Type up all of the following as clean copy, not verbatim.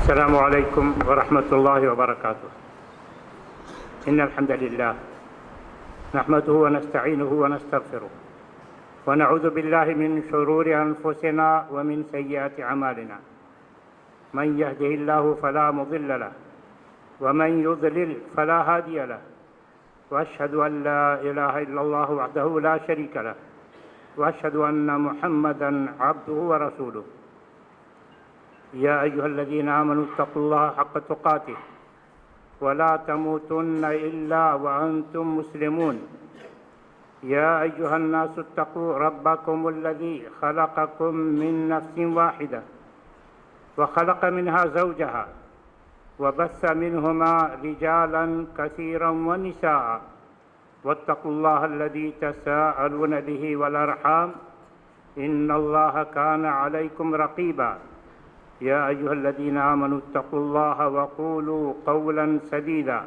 السلام عليكم ورحمة الله وبركاته. إن الحمد لله نحمده ونستعينه ونستغفره ونعوذ بالله من شرور أنفسنا ومن سيئات أعمالنا. من يهده الله فلا مضل له ومن يضلل فلا هادي له، وأشهد أن لا إله إلا الله وحده لا شريك له، وأشهد أن محمدًا عبده ورسوله. يا أيها الذين آمنوا اتقوا الله حق تقاته ولا تموتن إلا وأنتم مسلمون. يا أيها الناس اتقوا ربكم الذي خلقكم من نفس واحدة وخلق منها زوجها وبث منهما رجالا كثيرا ونساء، واتقوا الله الذي تساءلون به والأرحام إن الله كان عليكم رقيبا. يا أيها الذين آمنوا اتقوا الله وقولوا قولا سديدا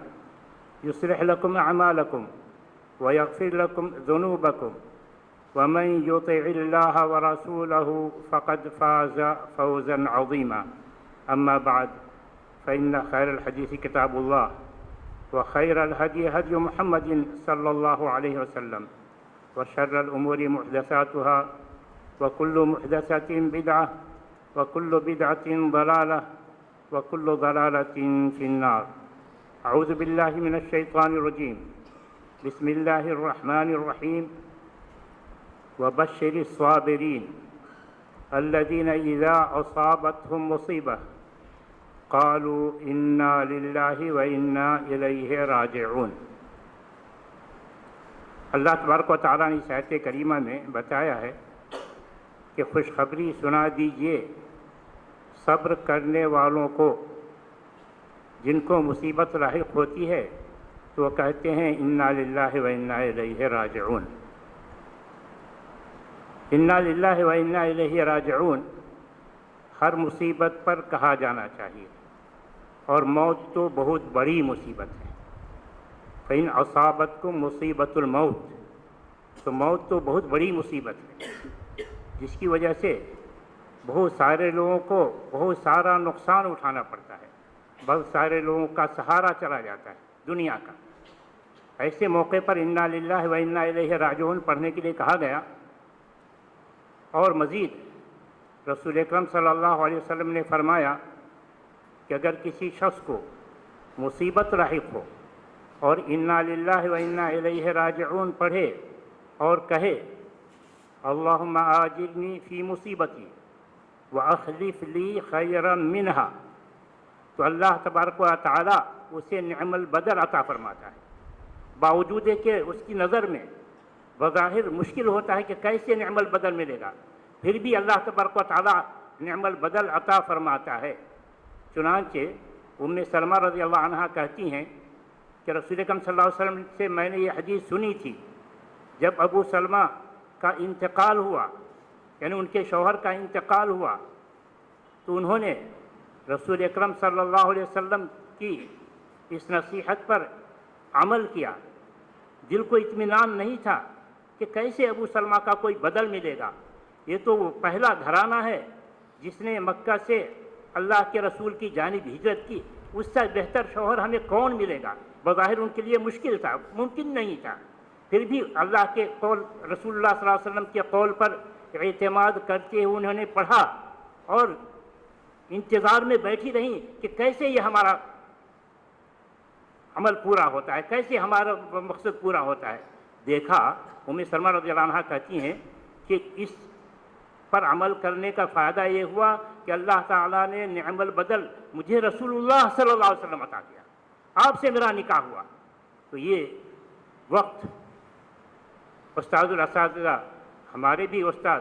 يصلح لكم أعمالكم ويغفر لكم ذنوبكم، ومن يطع الله ورسوله فقد فاز فوزا عظيما. أما بعد، فإن خير الحديث كتاب الله، وخير الهدي هدي محمد صلى الله عليه وسلم، وشر الأمور محدثاتها، وكل محدثة بدعة، وكل بدعة ضلالة، وكل ضلالة في النار. أعوذ بالله من الشيطان الرجيم. بسم الله الرحمن الرحيم. وبشر الصابرين الذين إذا أصابتهم مصيبة قالوا إنا لله وإنا إليه راجعون. اللہ تبارک و تعالیٰ نے اس آیت کریمہ میں بتایا ہے کہ خوشخبری سنا دیجئے صبر کرنے والوں کو، جن کو مصیبت لاحق ہوتی ہے تو وہ کہتے ہیں انا للہ و انا الیہ راجعون. انا للہ و انا الیہ راجعون ہر مصیبت پر کہا جانا چاہیے، اور موت تو بہت بڑی مصیبت ہے. فإن اصابتکم مصیبت الموت، تو موت تو بہت بڑی مصیبت ہے، جس کی وجہ سے بہت سارے لوگوں کو بہت سارا نقصان اٹھانا پڑتا ہے، بہت سارے لوگوں کا سہارا چلا جاتا ہے دنیا کا. ایسے موقع پر انا للہ و انا الیہ راجعون پڑھنے کے لیے کہا گیا. اور مزید رسول اکرم صلی اللہ علیہ وسلم نے فرمایا کہ اگر کسی شخص کو مصیبت لاحق ہو اور انا للہ و انا الیہ راجعون پڑھے اور کہے اللہم آجرنی فی مصیبتی واخلف لی خیرا منہا، تو اللہ تبارک و تعالی اسے نعم البدل عطا فرماتا ہے. باوجود کہ اس کی نظر میں بظاہر مشکل ہوتا ہے کہ کیسے نعم البدل ملے گا، پھر بھی اللہ تبارک و تعالی نعم البدل عطا فرماتا ہے. چنانچہ ام سلمہ رضی اللہ عنہا کہتی ہیں کہ رسول اکرم صلی اللہ علیہ وسلم سے میں نے یہ حدیث سنی تھی جب ابو سلمہ کا انتقال ہوا، یعنی ان کے شوہر کا انتقال ہوا، تو انہوں نے رسول اکرم صلی اللہ علیہ وسلم کی اس نصیحت پر عمل کیا. دل کو اطمینان نہیں تھا کہ کیسے ابو سلمہ کا کوئی بدل ملے گا. یہ تو وہ پہلا گھرانہ ہے جس نے مکہ سے اللہ کے رسول کی جانب ہجرت کی، اس سے بہتر شوہر ہمیں کون ملے گا. بظاہر ان کے لیے مشکل تھا، ممکن نہیں تھا، پھر بھی اللہ کے قول، رسول اللہ صلی اللہ علیہ وسلم کے قول پر اعتماد کرتے ہوئے انہوں نے پڑھا اور انتظار میں بیٹھی رہیں کہ کیسے یہ ہمارا عمل پورا ہوتا ہے، کیسے ہمارا مقصد پورا ہوتا ہے. دیکھا ام سلمہ رضی اللہ عنہ کہتی ہیں کہ اس پر عمل کرنے کا فائدہ یہ ہوا کہ اللہ تعالیٰ نے نعم البدل مجھے رسول اللہ صلی اللہ علیہ وسلم عطا کیا، آپ سے میرا نکاح ہوا. تو یہ وقت استاد الاساتذہ، ہمارے بھی استاد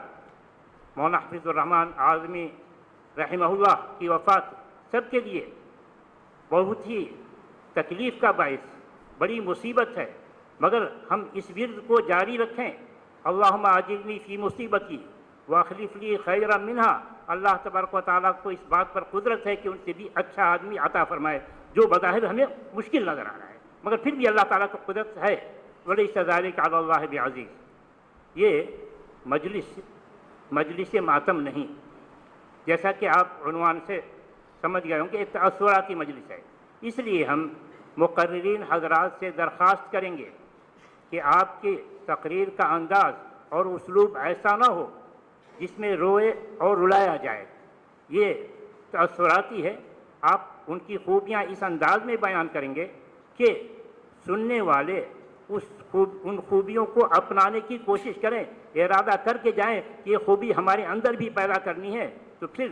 مولانا حفیظ الرحمن اعظمی رحمہ اللہ کی وفات سب کے لیے بہت ہی تکلیف کا باعث، بڑی مصیبت ہے. مگر ہم اس ورد کو جاری رکھیں، اللہم آجرنی فی مصیبتی واخلف لی خیرا منہا. اللہ تبارک و تعالیٰ کو اس بات پر قدرت ہے کہ ان سے بھی اچھا آدمی عطا فرمائے، جو بظاہر ہمیں مشکل نظر آ رہا ہے، مگر پھر بھی اللہ تعالیٰ کو قدرت ہے. ولیس ذلک علی اللہ بعزیز. یہ مجلس ماتم نہیں، جیسا کہ آپ عنوان سے سمجھ گئے ہوں کہ ایک تأثراتی مجلس ہے، اس لیے ہم مقررین حضرات سے درخواست کریں گے کہ آپ کی تقریر کا انداز اور اسلوب ایسا نہ ہو جس میں روئے اور رلایا جائے، یہ تأثراتی ہے۔ آپ ان کی خوبیاں اس انداز میں بیان کریں گے کہ سننے والے ان خوبیوں کو اپنانے کی کوشش کریں، ارادہ کر کے جائیں کہ یہ خوبی ہمارے اندر بھی پیدا کرنی ہے، تو پھر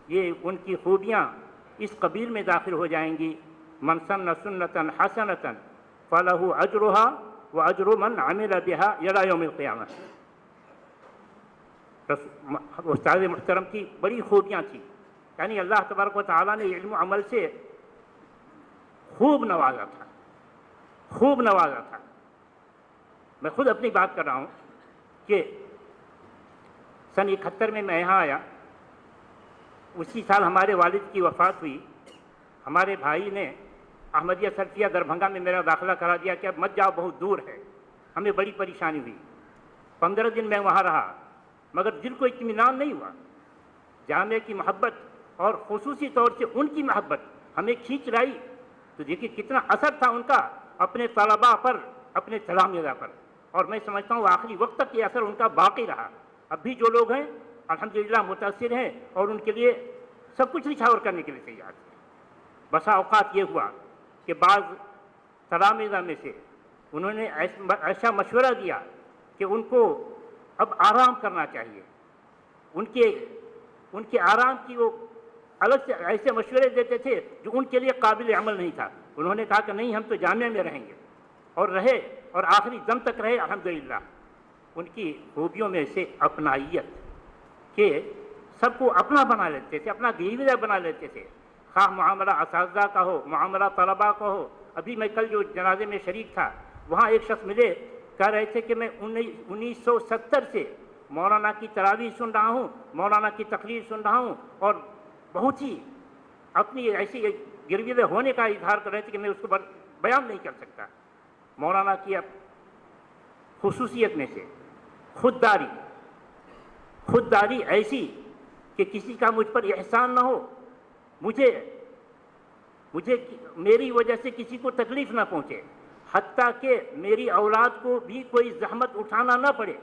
یہ ان کی خوبیاں اس قبیل میں داخل ہو جائیں گی، من سن سنۃ حسنۃ فلہ اجرھا واجر من عمل بها الی یوم القیامہ۔ استاد محترم کی بڑی خوبیاں تھیں، یعنی اللہ تبارک و تعالیٰ نے علم و عمل سے خوب نوازا تھا، خوب نوازا تھا۔ میں خود اپنی بات کر رہا ہوں کہ سن 71 میں یہاں آیا، اسی سال ہمارے والد کی وفات ہوئی۔ ہمارے بھائی نے احمدیہ سلفیہ دربھنگا میں میرا داخلہ کرا دیا کہ اب مت جاؤ، بہت دور ہے۔ ہمیں بڑی پریشانی ہوئی، 15 دن میں وہاں رہا، مگر دل کو اطمینان نہیں ہوا۔ جامعہ کی محبت اور خصوصی طور سے ان کی محبت ہمیں کھینچ لائی، تو دیکھیے کتنا اثر تھا ان کا اپنے طلباء پر، اپنے تلامذہ پر، اور میں سمجھتا ہوں آخری وقت تک یہ اثر ان کا باقی رہا۔ اب بھی جو لوگ ہیں الحمدللہ متاثر ہیں اور ان کے لیے سب کچھ نچھاور کرنے کے لیے تیار ہیں۔ بسا اوقات یہ ہوا کہ بعض تلامذہ میں سے انہوں نے ایسا مشورہ دیا کہ ان کو اب آرام کرنا چاہیے، ان کے آرام کی وہ الگ سے ایسے مشورے دیتے تھے جو ان کے لیے قابل عمل نہیں تھا۔ انہوں نے کہا کہ نہیں، ہم تو جامعہ میں رہیں گے، اور رہے، اور آخری دم تک رہے الحمدللہ۔ ان کی خوبیوں میں سے اپنائیت، کہ سب کو اپنا بنا لیتے تھے، اپنا گرویدہ بنا لیتے تھے، خواہ معاملہ اساتذہ کا ہو، معاملہ طلباء کا ہو۔ ابھی میں کل جو جنازے میں شریک تھا، وہاں ایک شخص ملے، کہہ رہے تھے کہ میں 1970 سے مولانا کی تراویح سن رہا ہوں، مولانا کی تقریر سن رہا ہوں، اور بہت ہی اپنی ایسی گرویدہ ہونے کا اظہار کر رہے تھے کہ میں اس کو بیان نہیں کر سکتا۔ مولانا کی خصوصیت میں سے خودداری ایسی کہ کسی کا مجھ پر احسان نہ ہو، مجھے میری وجہ سے کسی کو تکلیف نہ پہنچے، حتیٰ کہ میری اولاد کو بھی کوئی زحمت اٹھانا نہ پڑے۔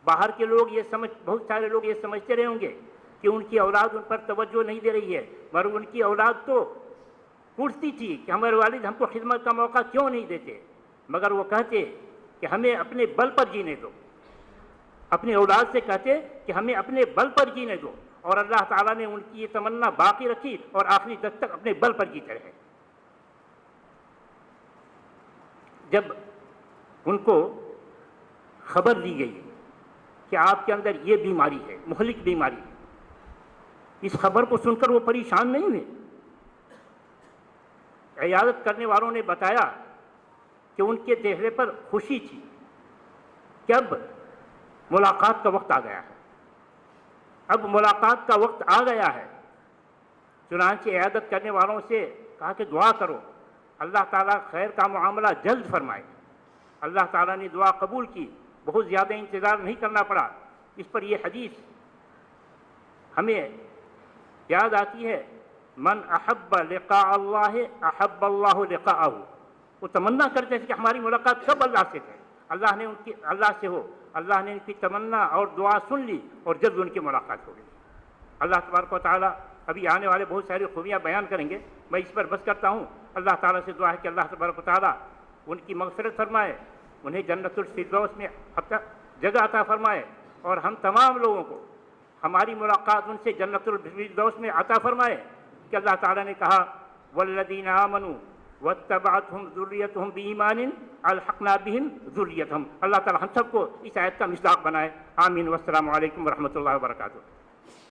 باہر کے لوگ بہت سارے لوگ یہ سمجھتے رہے ہوں گے کہ ان کی اولاد ان پر توجہ نہیں دے رہی ہے، مگر ان کی اولاد تو پوچھتی تھی کہ ہمارے والد ہم کو خدمت کا موقع کیوں نہیں دیتے، مگر وہ کہتے کہ ہمیں اپنے بل پر جینے دو، اپنی اولاد سے کہتے کہ ہمیں اپنے بل پر جینے دو، اور اللہ تعالیٰ نے ان کی یہ تمنا باقی رکھی اور آخری دم تک اپنے بل پر جیتے رہے۔ جب ان کو خبر دی گئی کہ آپ کے اندر یہ بیماری ہے، مہلک بیماری ہے، اس خبر کو سن کر وہ پریشان نہیں ہوئے۔ عیادت کرنے والوں نے بتایا کہ ان کے چہرے پر خوشی تھی کہ اب ملاقات کا وقت آ گیا ہے، اب ملاقات کا وقت آ گیا ہے۔ چنانچہ عیادت کرنے والوں سے کہا کہ دعا کرو، اللہ تعالیٰ خیر کا معاملہ جلد فرمائے۔ اللہ تعالیٰ نے دعا قبول کی، بہت زیادہ انتظار نہیں کرنا پڑا۔ اس پر یہ حدیث ہمیں یاد آتی ہے، من احب لقاء اللہ احب اللہ لقاءہ۔ وہ تمنا کرتے تھے کہ ہماری ملاقات کب اللہ سے ہے، اللہ سے ہو۔ اللہ نے ان کی تمنا اور دعا سن لی اور جلد ان کی ملاقات ہو گئی۔ اللہ تبارک و تعالیٰ ابھی آنے والے بہت ساری خوبیاں بیان کریں گے، میں اس پر بس کرتا ہوں۔ اللہ تعالیٰ سے دعا ہے کہ اللہ تبارک و تعالیٰ ان کی مغفرت فرمائے، انہیں جنت الفردوس میں جگہ عطا فرمائے، اور ہم تمام لوگوں کو ہماری ملاقات ان سے جنت الفردوس میں عطا فرمائے، کہ اللہ تعالیٰ نے کہا والذین آمنوا واتبعتهم ذریتهم بایمان الحقنا بهم ذریتهم۔ اللہ تعالیٰ ہم سب کو اس آیت کا مصداق بنائے، آمین۔ والسلام علیکم ورحمۃ اللہ وبرکاتہ۔